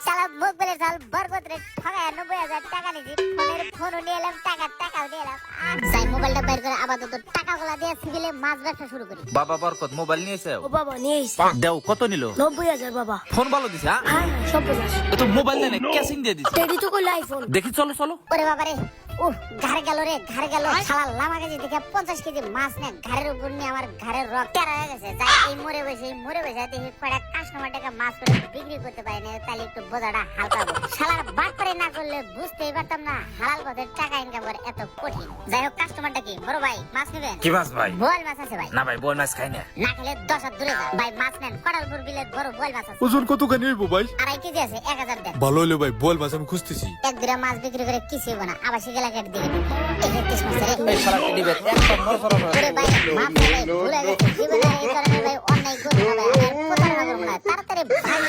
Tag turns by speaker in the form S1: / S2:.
S1: শালা মুখ বলে চাল বরকত রে ঠগায় 90,000 টাকা নিছি ফোনও নিয়ে এলাম টাকাও দিয়ে এলাম যাই মোবাইলটা বের করে আপাতত টাকাগুলা দিয়ে সিভিলে মাছ ব্যবসা শুরু করি
S2: বাবা বরকত মোবাইল নিয়েছে
S3: ও বাবা নিয়ে এসে
S2: দেও কত নিল
S3: 90,000 বাবা।
S2: ফোন ভালো দিছে হ্যাঁ
S3: হ্যাঁ সব বোঝাস
S2: এ তো মোবাইল দেয় না ক্যাশিং দিয়ে দিছে
S3: টেডি তো কইলো আইফোন।
S2: দেখি চলো চলো
S1: ওরে বাবারে ঘাড় গেল রে ঘাড় গেল শালা লামা কেজি থেকে 50 কেজি মাছ নে ঘাড়ের উপর নিয়ে আমার ঘাড়ের রক টেরা হয়ে গেছে যাই এই মরে বসে দেখি কয়টা কাস্টমার টাকা মাছ করে বিক্রি করতে পারি না তাহলে একটু বোঝাটা হালকা হবে শালার বাট করে না করলে বুঝতেই পারতাম না হালাল পথে টাকা ইনকাম করে এত কঠিন যাই হোক কাস্টমারটা কি বড় ভাই মাছ নেবেন
S2: কি মাছ ভাই
S1: বোয়াল মাছ আছে ভাই
S2: না ভাই বোল মাছ খাই না
S1: না খেলে 10 হাত দূরে যান ভাই মাছ নেন কড়ালপুর বিলের বড় বোয়াল মাছ আছে
S4: ওজন কতখানি হইব ভাই?
S1: 2.5 কেজি আছে 1000 দেন
S4: ভালো হইলো ভাই, বোয়াল মাছ আমি খুঁজতেছি।
S1: এক দুটা মাছ বিক্রি করে কিছু হবে না আবাসিক এলাকার দিকে এই যে কিসমত রে
S2: এই শালাকে দিবে একদম মরফরা
S1: ওরে ভাই মাফ করে ভুলে গেছে জীবনে এই ধরনের ভাই অন্যায় করতে হবে আর প্রতারণা করব না তাড়াতাড়ি ভাই